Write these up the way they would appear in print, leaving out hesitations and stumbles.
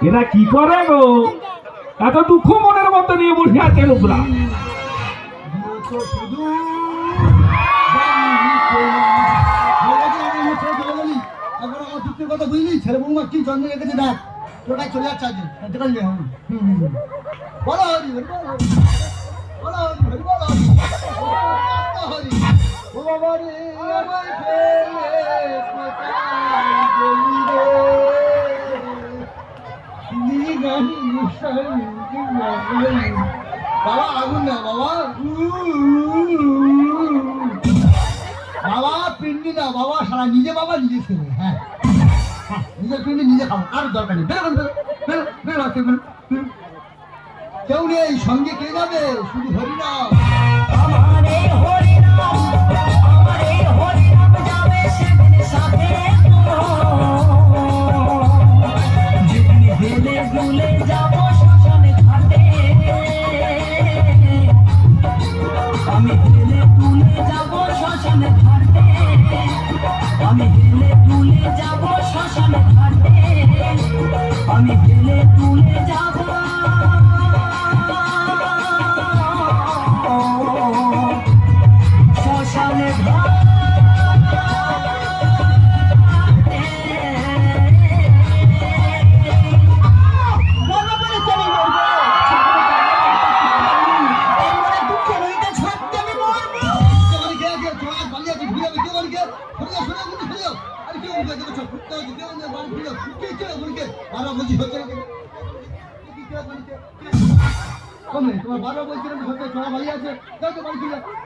এরা কি করে গো? এত দুঃখ মনের মধ্যে নিয়ে বসে আছে লোকরা। কথা বুঝলি, ছেলে বৌমা কি জন্ম রেখেছে দেখ, তোটাই চলে যাচ্ছে আজ। বলো হরি হরি বলো হরি হরি বলো হরি ও বাবা রে আমায় ফেলে কোথায় গেলি রে নিগানি সঙ্গী লাগলি। বাবা আগুন না বাবা, বাবা পিন্ডি না বাবা, সারা নিজে বাবা নিজে ছেলে। হ্যাঁ নিজের পিন্ডি নিজে খাবো, কারোর দরকার নেই। কেউ নেই সঙ্গে, কে যাবে? শুধু হরিনাম। আমারে হরিনাম, আমারে হরিনাম যাবে সেদিন সাথে যেদিন হেলে দুলে যাব শ্মশানে ঘাটে। আমি হেলে দুলে যাব শ্মশানে ঘাটে, আমি হেলে দুলে যাব শ্মশানে ঘাটে, আমি হেলে দুলে যাব শ্মশানে ঘাটে। বলো বলে চলে মরবো, দুঃখে রইতে ছাড়তে আমি মরবো।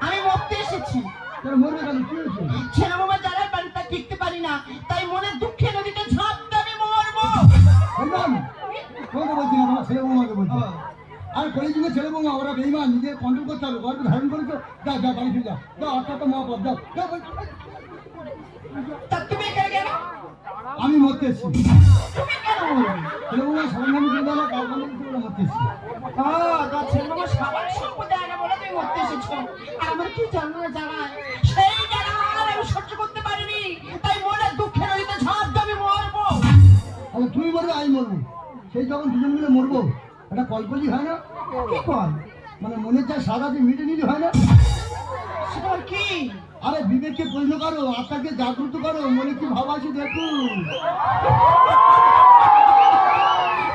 আমি মরতে এসেছি। ছেলে বাবা যারা বাড়িতে টিকতে পারি না, তাই মনের দুঃখে নদীতে ঝাঁপতে আমি মরবো। আর কলিযুগে ছেলে বৌমা ওরা বেইমান, নিজে কন্ট্রোল করতে হবে, গর্ব ধারণ করেছো। যা যা বাড়ি ফিরে যাও, যা অর্থাৎ মহাপদ যাও। তা তুমি এখানে কেন? আমি মরতে এসেছি। তুমি কেন মরবে? ছেলে বৌমা সরঞ্জামি করে দেওয়া কাল মরতে এসেছি। ছেলে বাবা সবার সম্পদ দেয় না বলে তুমি মরতে এসেছো। আর আমার কি জানা জানায়, সেই জানা আমি সহ্য করতে পারিনি, তাই মনের দুঃখে নদীতে ঝাঁপতে আমি মরবো। তাহলে তুমি মরবে আমি মরবো, সেই যখন দুজন মিলে মরবো, এটা কলকলি হয় না? কি কর? মানে মনের যা সাদা যে মিটে নিলে হয় না? সেটা কি? আরে বিবেককে প্রশ্ন করো, আত্মাকে জাগ্রত করো, মনে কি ভাব আছে দেখুন।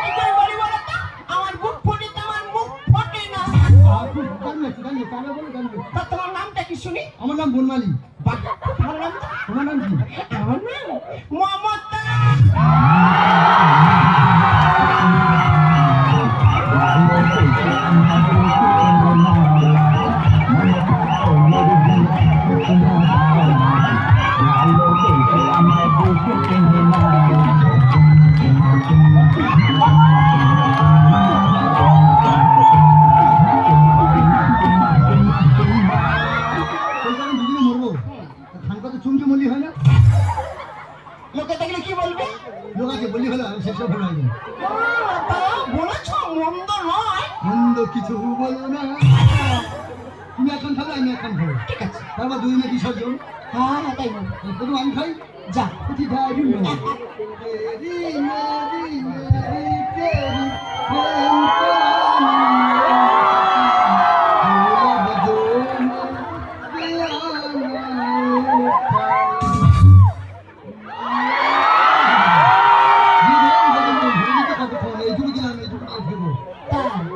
কি করে বলি বলো তো? আমার বুক ফোটে তো আমার মুখ ফোটে না। তা তোমার নামটা কি শুনি? আমার নাম বনমালী। আমার নাম? তোমার নাম কি? আমার নাম মমতা। চুমকি মল্লি হয় না? লোকে দেখলে কি বলবে? লোক আছে বললি হলো, সেসব ভালো হয় না। বলেছ মন্দ নয়, মন্দ কিছু বলো না। তুমি এখন খাবে, আমি এখন খাবো, ঠিক আছে? তারপর দুজনে বিসর্জন। হ্যাঁ তাই বল। প্রথম আমি খাই, যা।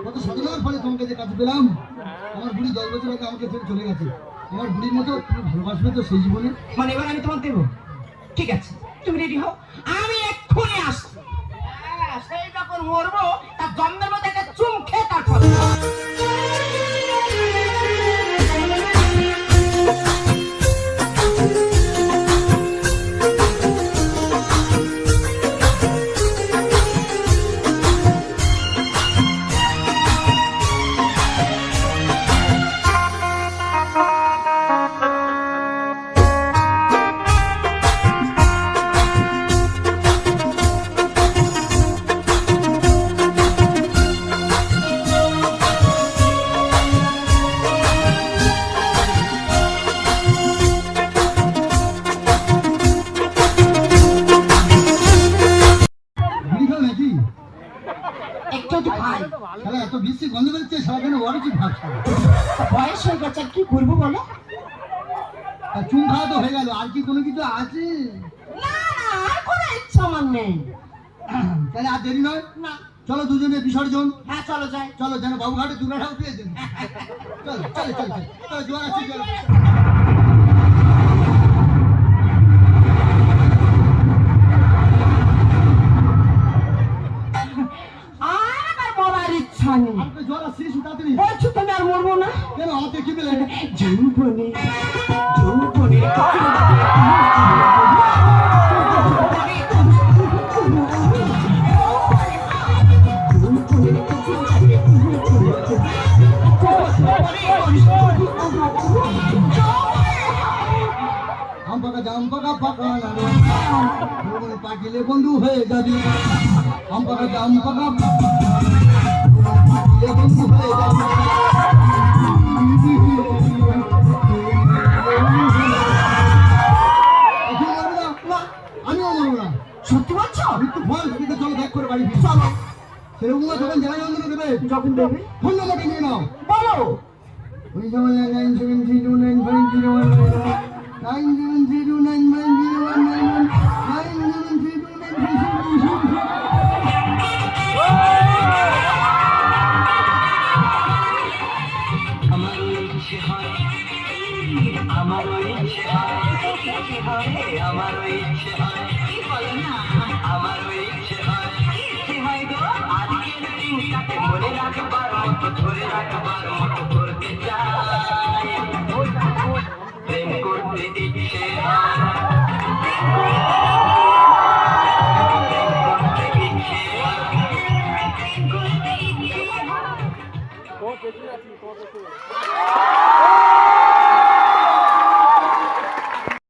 কত সাধনার ফলে তোমাকে যে কাজ পেলাম। আমার বুড়ি 10 বছর আগে আমাকে ছেড়ে চলে গেছে। আমার বুড়ির মতো তুমি ভালোবাসবে তো সেই জীবনে? মানে এবার আমি তোমার দেবো, ঠিক আছে? তুমি রেডি হও, আমি এক্ষুনি আসছি। সেই যখন মরবো তার জন্মের মধ্যে একটা চুম খেয়ে তারপর যেহেতু খাই। শালা এত বিশ্রী গন্ধ বেরোচ্ছে, শালা কেন অরুচি ভাব শালা। বয়স হয়ে গেছে, আর কি করবো বলো? তা চুন খাওয়া তো হয়ে গেল, আর কি কোনো কিছু আছে? না না, আর কোনো ইচ্ছা আমার নেই। তাহলে আর দেরি নয়, না, চলো দুজনে বিসর্জন। হ্যাঁ চলো যাই। চলো যেন বাবুঘাটে দুর্গাটাও পেয়েছেন। চলো চলো চলো চলো জোয়ার আসছি জোয়ার। আর আমার মরার ইচ্ছা নেই। আপনি জোয়ার আসছিস তাড়াতাড়ি। বলছো তুমি আর মরবো না? কেন আমাকে কি পেলে? যৌবনে যৌবনে আম পাকা জাম পাকা পাকা নারে পাকিলে বন্ধু হয়ে যাবি। আম পাকা জাম পাকা পাকিলে বন্ধু হয়ে যাবি। আমিও মরবো না। সত্যি বলছো? মৃত্যু ফল সেদিকে চলো ব্যাক করে বাড়ি ফিরে চলো। সেরকম যখন জেলা যন্ত্রণা দেবে যখন দেবে ফোন নাম্বারটা নিয়ে নাও। বলো। 9707090709. আমারও ইচ্ছে হয়, আমারও ইচ্ছে হয়, আমারও ইচ্ছে হয়, আমারও ইচ্ছে হয়, ইচ্ছে হয় গো আজকের দিনটাকে মনে রাখবার মতো, ধরে রাখবার মতো করতে চাই, প্রেম করতে ইচ্ছে হয়, প্রেম করতে ইচ্ছে হয়, প্রেম করতে ইচ্ছে হয়।